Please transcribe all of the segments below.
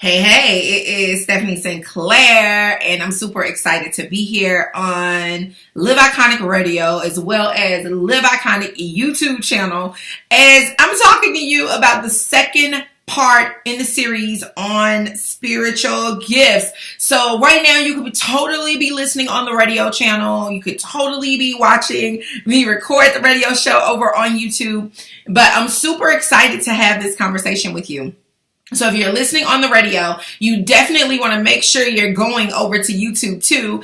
Hey, it is Stephanie Sinclair, and I'm super excited to be here on Live Iconic Radio as well as Live Iconic YouTube channel as I'm talking to you about the second part in the series on spiritual gifts. So right now you could totally be listening on the radio channel. You could totally be watching me record the radio show over on YouTube, but I'm super excited to have this conversation with you. So if you're listening on the radio, you definitely want to make sure you're going over to YouTube too,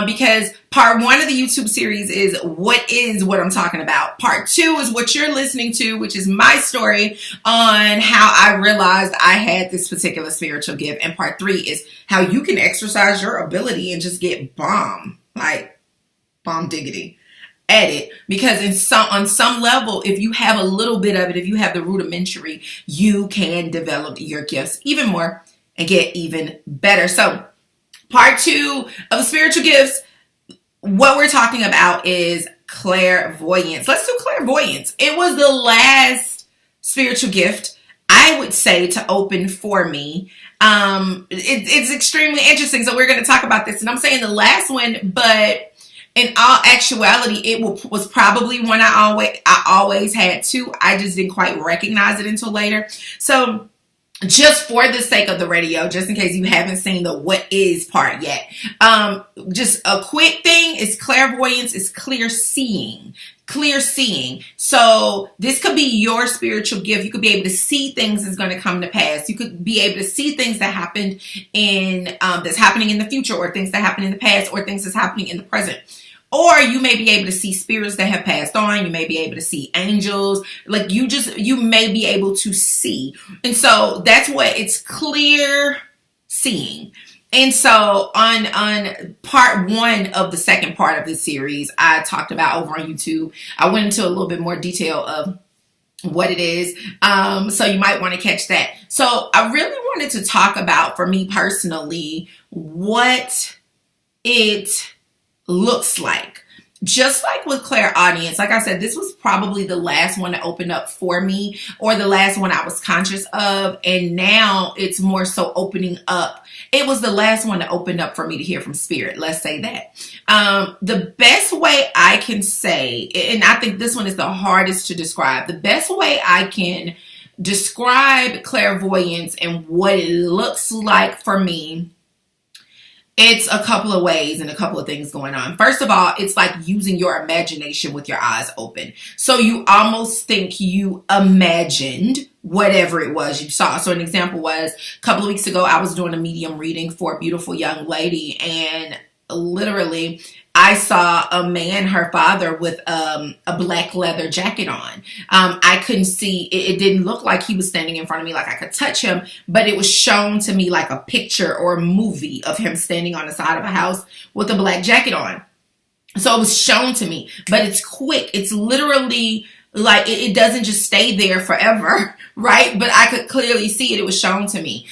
because part one of the YouTube series is what I'm talking about. Part two is what you're listening to, which is my story on how I realized I had this particular spiritual gift. And part three is how you can exercise your ability and just get bomb diggity at it, because on some level, if you have a little bit of it, if you have the rudimentary, you can develop your gifts even more and get even better. So part two of the spiritual gifts, what we're talking about is clairvoyance. Let's do clairvoyance. It was the last spiritual gift, I would say, to open for me. It's extremely interesting. So we're going to talk about this, and I'm saying the last one, but in all actuality, it was probably one I always had too. I just didn't quite recognize it until later. So just for the sake of the radio, just in case you haven't seen the what is part yet, just a quick thing is clairvoyance is clear seeing. Clear seeing. So this could be your spiritual gift. You could be able to see things that's going to come to pass. You could be able to see things that happened that's happening in the future, or things that happened in the past, or things that's happening in the present. Or you may be able to see spirits that have passed on. You may be able to see angels. Like you may be able to see. And so that's what it's clear seeing. And so on part one of the second part of this series, I talked about over on YouTube. I went into a little bit more detail of what it is. So you might want to catch that. So I really wanted to talk about, for me personally, what it looks like. Just like with clairaudience, like I said, this was probably the last one to open up for me, or the last one I was conscious of. And now it's more so opening up. It was the last one to open up for me to hear from spirit. Let's say that. The best way I can say, and I think this one is the hardest to describe, the best way I can describe clairvoyance and what it looks like for me, it's a couple of ways and a couple of things going on. First of all, it's like using your imagination with your eyes open. So you almost think you imagined whatever it was you saw. So an example was a couple of weeks ago, I was doing a medium reading for a beautiful young lady, and literally I saw a man, her father, with a black leather jacket on. I couldn't see, it didn't look like he was standing in front of me like I could touch him, but it was shown to me like a picture or a movie of him standing on the side of a house with a black jacket on. So it was shown to me, but it's quick. It's literally like it doesn't just stay there forever, right? But I could clearly see it. It was shown to me.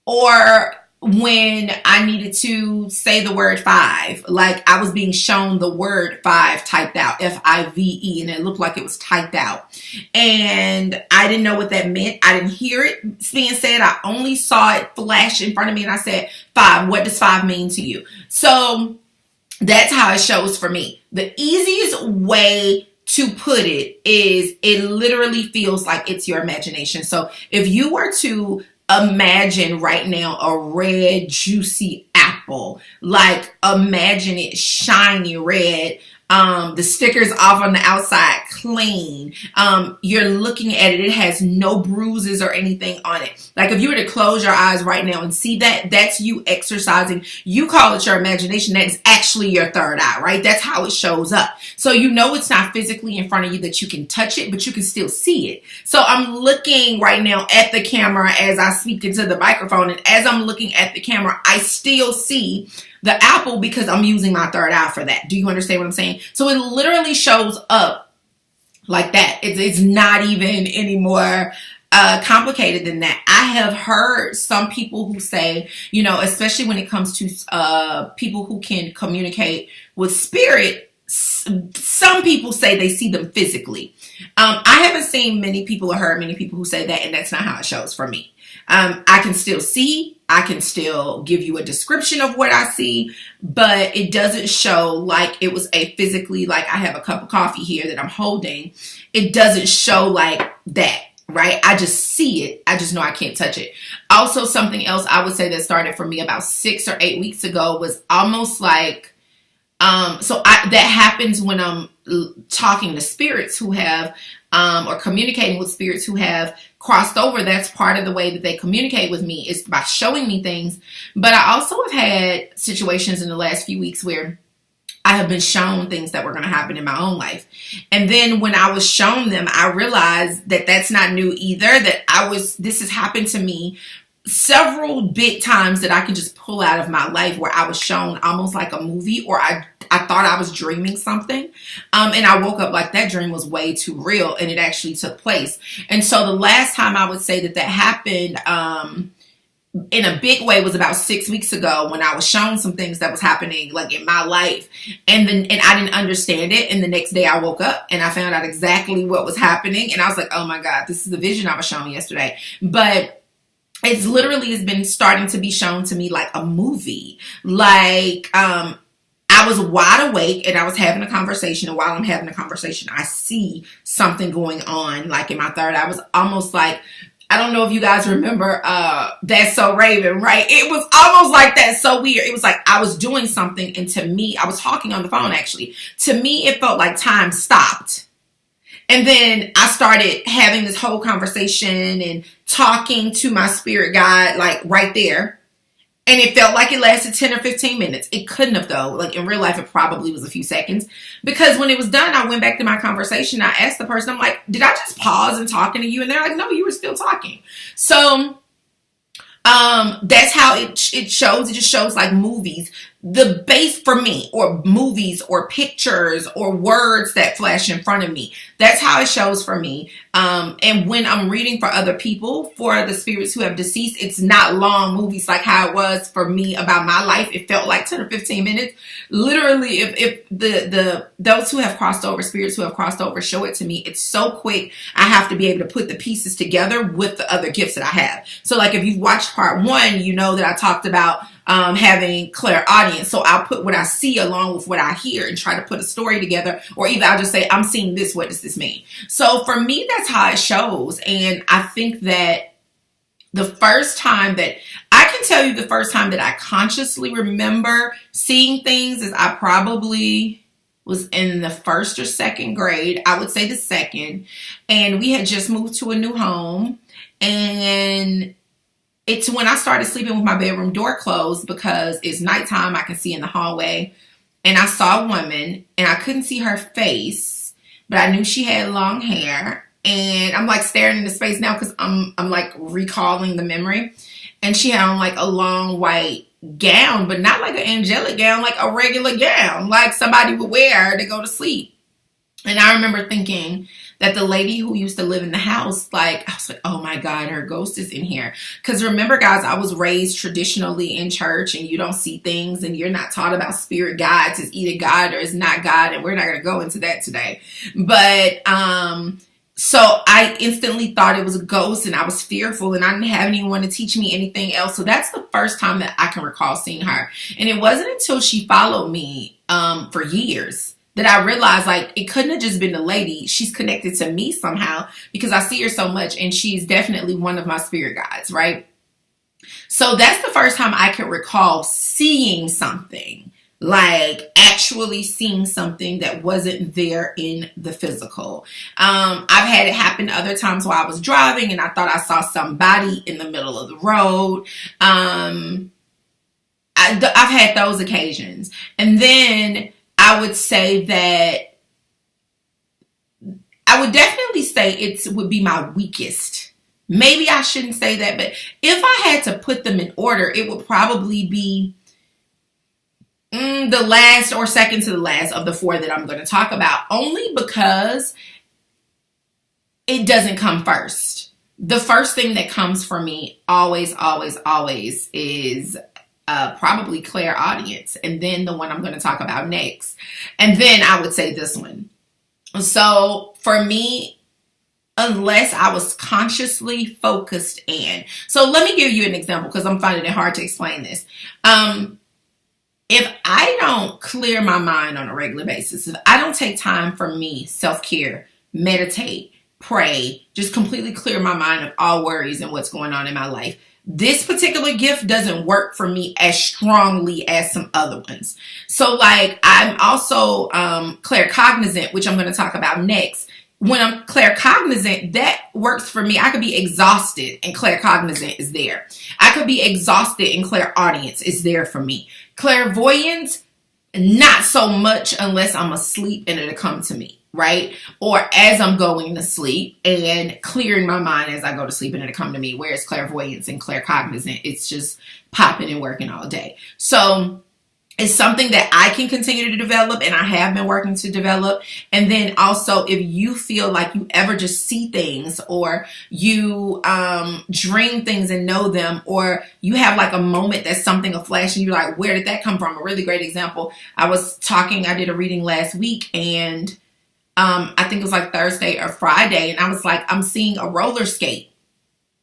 Or when I needed to say the word 5, like I was being shown the word 5 typed out, F-I-V-E, and it looked like it was typed out. And I didn't know what that meant. I didn't hear it being said. I only saw it flash in front of me, and I said, 5, what does 5 mean to you? So that's how it shows for me. The easiest way to put it is it literally feels like it's your imagination. So if you were to imagine right now a red, juicy apple, like imagine it shiny red, the stickers off on the outside clean. You're looking at it. It has no bruises or anything on it. Like if you were to close your eyes right now and see that, that's you exercising. You call it your imagination. That's actually your third eye, right? That's how it shows up. So you know it's not physically in front of you that you can touch it, but you can still see it. So I'm looking right now at the camera as I speak into the microphone. And as I'm looking at the camera, I still see the apple because I'm using my third eye for that. Do you understand what I'm saying? So it literally shows up like that. It's not even any more complicated than that. I have heard some people who say, you know, especially when it comes to people who can communicate with spirit, some people say they see them physically. I haven't seen many people or heard many people who say that, and that's not how it shows for me. I can still see, I can still give you a description of what I see, but it doesn't show like it was a physically, like I have a cup of coffee here that I'm holding. It doesn't show like that, right? I just see it. I just know I can't touch it. Also, something else I would say that started for me about 6 or 8 weeks ago was almost like, that happens when I'm talking to spirits who have, or communicating with spirits who have crossed over. That's part of the way that they communicate with me, is by showing me things. But I also have had situations in the last few weeks where I have been shown things that were going to happen in my own life. And then when I was shown them, I realized that that's not new either, this has happened to me several big times that I can just pull out of my life, where I was shown almost like a movie, or I thought I was dreaming something. And I woke up like that dream was way too real, and it actually took place. And so the last time I would say that happened, in a big way, was about 6 weeks ago, when I was shown some things that was happening like in my life, and I didn't understand it. And the next day I woke up and I found out exactly what was happening. And I was like, oh my God, this is the vision I was shown yesterday. But it's literally has been starting to be shown to me like a movie. Like, I was wide awake and I was having a conversation. And while I'm having a conversation, I see something going on, like in my third. I was almost like, I don't know if you guys remember That's So Raven, right? It was almost like that. So weird. It was like I was doing something, and to me, I was talking on the phone actually. To me, it felt like time stopped. And then I started having this whole conversation and talking to my spirit guide, like right there. And it felt like it lasted 10 or 15 minutes. It couldn't have, though. Like in real life, it probably was a few seconds. Because when it was done, I went back to my conversation. I asked the person, I'm like, did I just pause and talking to you? And they're like, no, you were still talking. So that's how it shows. It just shows like movies. The base for me, or movies or pictures or words that flash in front of me. That's how it shows for me. And when I'm reading for other people, for the spirits who have deceased, it's not long movies like how it was for me about my life. It felt like 10 or 15 minutes. Literally, if those who have crossed over, spirits who have crossed over, show it to me, it's so quick. I have to be able to put the pieces together with the other gifts that I have. So like if you've watched part 1, you know that I talked about having clairaudience. So I'll put what I see along with what I hear and try to put a story together, or either I'll just say, I'm seeing this. What does this mean? So for me, that's how it shows. And I think that the first time that I can tell you, the first time that I consciously remember seeing things is I probably was in the 1st or 2nd grade. I would say the 2nd. And we had just moved to a new home, and it's when I started sleeping with my bedroom door closed, because it's nighttime. I can see in the hallway, and I saw a woman, and I couldn't see her face, but I knew she had long hair. And I'm like staring into space now, because I'm like recalling the memory. And she had on like a long white gown, but not like an angelic gown, like a regular gown, like somebody would wear to go to sleep. And I remember thinking that the lady who used to live in the house, like, I was like, oh my God, her ghost is in here. Because remember, guys, I was raised traditionally in church, and you don't see things, and you're not taught about spirit guides. It's either God or it's not God. And we're not going to go into that today. But, so I instantly thought it was a ghost, and I was fearful, and I didn't have anyone to teach me anything else. So that's the first time that I can recall seeing her. And it wasn't until she followed me, for years, that I realized, like, it couldn't have just been the lady. She's connected to me somehow, because I see her so much, and she's definitely one of my spirit guides, right? So that's the first time I can recall seeing something, like actually seeing something that wasn't there in the physical. I've had it happen other times while I was driving, and I thought I saw somebody in the middle of the road. I've had those occasions. And then I would say that I would definitely say it would be my weakest. Maybe I shouldn't say that, but if I had to put them in order, it would probably be the last or second to the last of the 4 that I'm going to talk about, only because it doesn't come first. The first thing that comes for me always is probably clairaudience, and then the one I'm going to talk about next. And then I would say this one. So for me, unless I was consciously focused in. So let me give you an example because I'm finding it hard to explain this. If I don't clear my mind on a regular basis, if I don't take time for me, self-care, meditate, pray, just completely clear my mind of all worries and what's going on in my life, this particular gift doesn't work for me as strongly as some other ones. So like I'm also claircognizant, which I'm going to talk about next. When I'm claircognizant, that works for me. I could be exhausted and claircognizant is there. I could be exhausted and clairaudience is there for me. Clairvoyance, not so much unless I'm asleep and it'll come to me, right? Or as I'm going to sleep and clearing my mind as I go to sleep and it'll come to me. Whereas clairvoyance and claircognizant, it's just popping and working all day. So it's something that I can continue to develop and I have been working to develop. And then also if you feel like you ever just see things or you dream things and know them, or you have like a moment that's something, a flash, and you're like, where did that come from? A really great example. I did a reading last week and I think it was like Thursday or Friday. And I was like, I'm seeing a roller skate.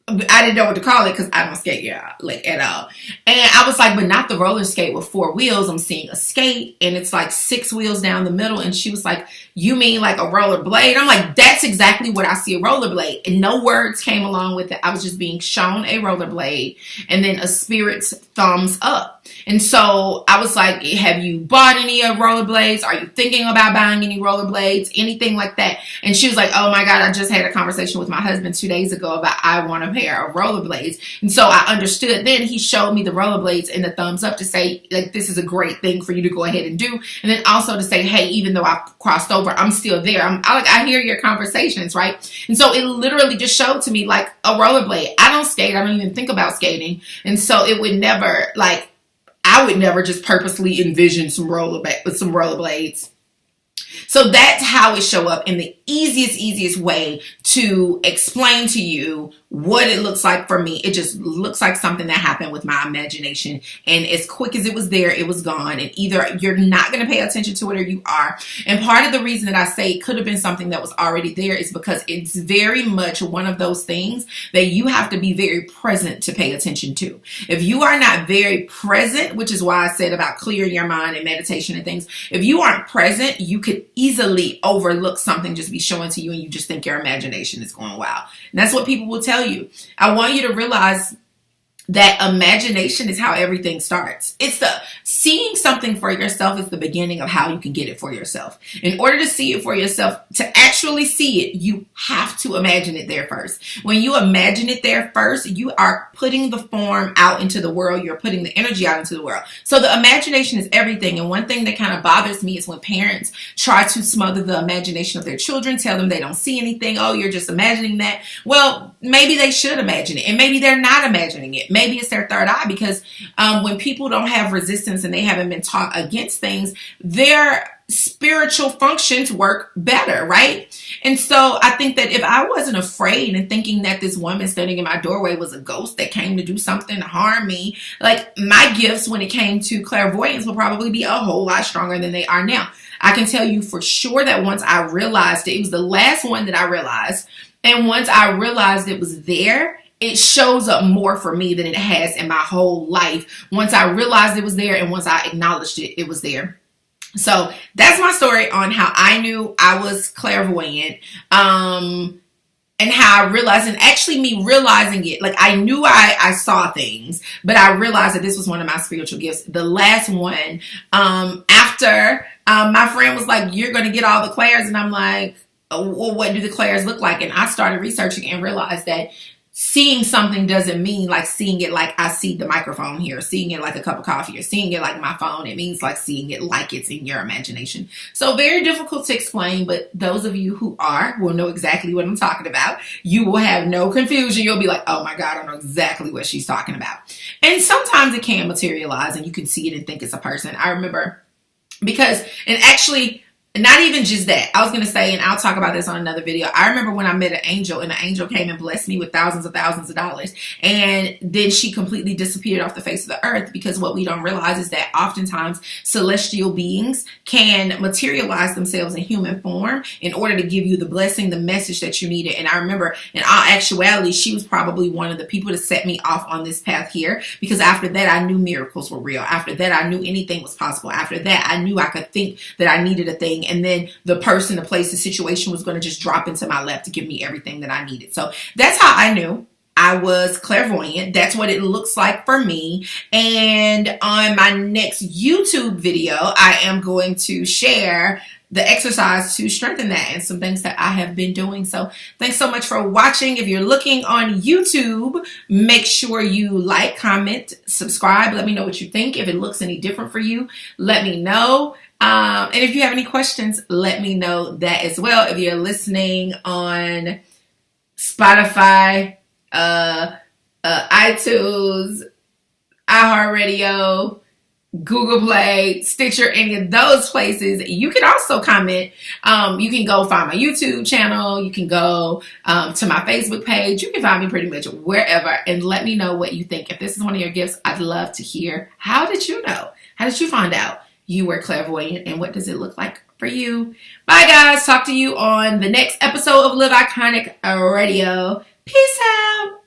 I didn't know what to call it because I don't skate like at all. And I was like, but not the roller skate with 4 wheels. I'm seeing a skate and it's like 6 wheels down the middle. And she was like, you mean like a roller blade? I'm like, that's exactly what I see, a roller blade. And no words came along with it. I was just being shown a roller blade and then a spirit's thumbs up. And so I was like, have you bought any roller blades? Are you thinking about buying any roller blades? Anything like that? And she was like, oh my God, I just had a conversation with my husband 2 days ago about I want a pair of roller blades. And so I understood. Then he showed me the roller blades and the thumbs up to say, like, this is a great thing for you to go ahead and do. And then also to say, hey, even though I crossed over, I'm still there. I hear your conversations, right? And so it literally just showed to me like a roller blade. I don't skate. I don't even think about skating. And so it would never like, I would never just purposely envision some roller blades. So that's how it show up in the easiest way to explain to you what it looks like for me. It just looks like something that happened with my imagination. And as quick as it was there, it was gone. And either you're not going to pay attention to it or you are. And part of the reason that I say it could have been something that was already there is because it's very much one of those things that you have to be very present to pay attention to. If you are not very present, which is why I said about clearing your mind and meditation and things, if you aren't present, you could easily overlook something just be showing to you and you just think your imagination is going wild. And that's what people will tell you. I want you to realize that imagination is how everything starts. It's the seeing something for yourself is the beginning of how you can get it for yourself. In order to see it for yourself, to actually see it, you have to imagine it there first. When you imagine it there first, you are putting the form out into the world. You're putting the energy out into the world. So the imagination is everything. And one thing that kind of bothers me is when parents try to smother the imagination of their children, tell them they don't see anything. Oh, you're just imagining that. Well, maybe they should imagine it. And maybe they're not imagining it. Maybe it's their third eye, because when people don't have resistance and they haven't been taught against things, their spiritual functions work better, right? And so I think that if I wasn't afraid and thinking that this woman standing in my doorway was a ghost that came to do something to harm me, like my gifts when it came to clairvoyance will probably be a whole lot stronger than they are now. I can tell you for sure that once I realized it was the last one that I realized, and once I realized it was there, it shows up more for me than it has in my whole life. Once I realized it was there and once I acknowledged it, it was there. So that's my story on how I knew I was clairvoyant, and how I realized, and actually me realizing it, like I knew I saw things, but I realized that this was one of my spiritual gifts. The last one, after my friend was like, you're going to get all the clairs. And I'm like, well, what do the clairs look like? And I started researching and realized that seeing something doesn't mean like seeing it like I see the microphone here, seeing it like a cup of coffee, or seeing it like my phone. It means like seeing it like it's in your imagination. So very difficult to explain, but those of you who will know exactly what I'm talking about. You will have no confusion. You'll be like, oh my God, I know exactly what she's talking about. And sometimes it can materialize and you can see it and think it's a person. I remember and actually not even just that. I was going to say, and I'll talk about this on another video. I remember when I met an angel, and an angel came and blessed me with thousands of dollars. And then she completely disappeared off the face of the earth, because what we don't realize is that oftentimes celestial beings can materialize themselves in human form in order to give you the blessing, the message that you needed. And I remember, in all actuality, she was probably one of the people to set me off on this path here, because after that, I knew miracles were real. After that, I knew anything was possible. After that, I knew I could think that I needed a thing, and then the person, the place, the situation was going to just drop into my lap to give me everything that I needed. So that's how I knew I was clairvoyant. That's what it looks like for me. And on my next YouTube video, I am going to share the exercise to strengthen that and some things that I have been doing. So thanks so much for watching. If you're looking on YouTube, make sure you like, comment, subscribe. Let me know what you think. If it looks any different for you, let me know. And if you have any questions, let me know that as well. If you're listening on Spotify, iTunes, iHeartRadio, Google Play, Stitcher, any of those places, you can also comment. You can go find my YouTube channel. You can go to my Facebook page. You can find me pretty much wherever, and let me know what you think. If this is one of your gifts, I'd love to hear. How did you know? How did you find out you were clairvoyant, and what does it look like for you? Bye, guys. Talk to you on the next episode of Live Iconic Radio. Peace out.